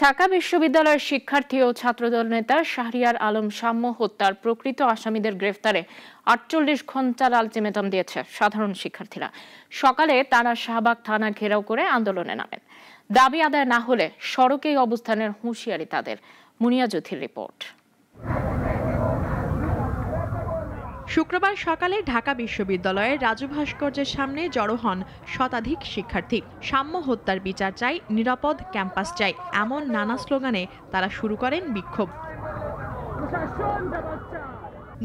ঢাকা বিশ্ববিদ্যালয়ের শিক্ষার্থী ও ছাত্রদল নেতা শাহরিয়ার আলম সাম্য হত্যার প্রকৃত আসামিদের গ্রেফতারে ৪৮ ঘণ্টার আলটিমেটাম দিয়েছে সাধারণ শিক্ষার্থীরা। সকালে তারা শাহবাগ থানা ঘেরাও করে আন্দোলনে নামেন। দাবি আদায় না হলে সড়কেই অবস্থানের হুঁশিয়ারি তাদের। মুনিয়া জ্যোতির রিপোর্ট। শুক্রবার সকালে ঢাকা বিশ্ববিদ্যালয়ের রাজু ভাস্কর্যের সামনে জড়ো হন শতাধিক শিক্ষার্থী। সাম্য হত্যার বিচার চাই, নিরাপদ ক্যাম্পাস চাই, এমন নানা স্লোগানে তারা শুরু করেন বিক্ষোভ।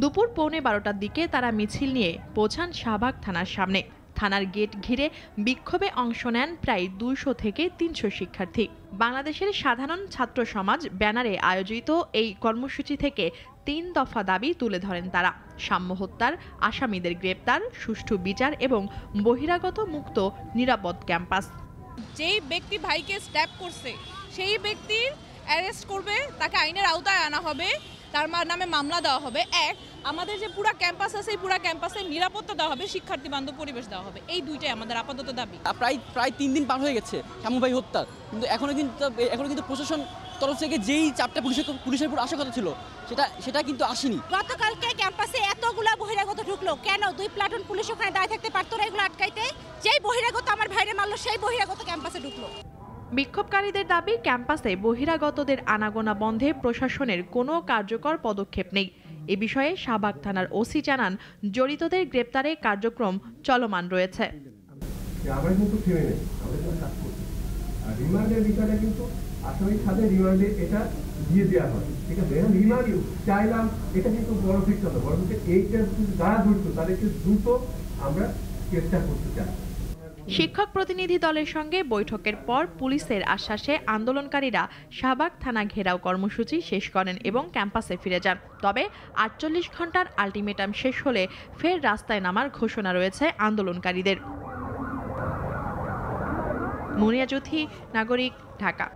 দুপুর ১১:৩০টার দিকে তারা মিছিল নিয়ে পৌঁছান শাহবাগ থানার সামনে। থানার গেট ঘিরে বিক্ষোভে অংশ নেন প্রায় ২০০ থেকে ৩০০ শিক্ষার্থী। বাংলাদেশের সাধারণ ছাত্র সমাজ ব্যানারে আয়োজিত এই কর্মসূচি থেকে ৩ দফা দাবি তুলে ধরেন তারা। সাম্য হত্যার আসামিদের গ্রেপ্তার, সুষ্ঠু বিচার এবং বহিরাগত মুক্ত নিরাপদ ক্যাম্পাস। যেই ব্যক্তি ভাইকে স্ট্যাপ করছে সেই ব্যক্তির অ্যারেস্ট করবে, তাকে আইনের আওতায় আনা হবে, তার নামে মামলা দেওয়া হবে। আমাদের যে পুরো ক্যাম্পাস আছে, এই পুরো ক্যাম্পাসে নিরাপত্তা দেওয়া হবে, শিক্ষার্থী বান্ধব পরিবেশ দেওয়া হবে। এই দুইটাই আমাদের আপাতত দাবি। প্রায় 3 দিন পার হয়ে গেছে সাম্য ভাই হত্যার, কিন্তু এখনো কিন্তু প্রশাসন তরফ থেকে যেই চাপটা পুলিশের উপর আসার কথা ছিল সেটা কিন্তু আসেনি। গতকালকে ক্যাম্পাসে এতগুলা বহিরাগত ঢুকলো কেন? 2 প্লাটুন পুলিশ ওখানে দাঁড়িয়ে থাকতে পারতো না এগুলো আটকাইতে? যেই বহিরাগত আমার ভাইরে মারলো সেই বহিরাগত ক্যাম্পাসে ঢুকলো। বিক্ষোভকারীদের দাবি, ক্যাম্পাসে বহিরাগতদের আনাগোনা বন্ধে প্রশাসনের কোনো কার্যকর পদক্ষেপ নেই। এ বিষয়ে শাহবাগ থানার ওসি জানান, জড়িতদের গ্রেপ্তারে কার্যক্রম চলমান রয়েছে। শিক্ষক প্রতিনিধি দলের সঙ্গে বৈঠকের পর পুলিশের আশ্বাসে আন্দোলনকারীরা শাহবাগ থানা ঘেরাও কর্মসূচি শেষ করেন এবং ক্যাম্পাসে ফিরে যান। তবে ৪৮ ঘণ্টার আলটিমেটাম শেষ হলে ফের রাস্তায় নামার ঘোষণা রয়েছে আন্দোলনকারীদের। মুনিয়া জ্যোতি, নাগরিক, ঢাকা।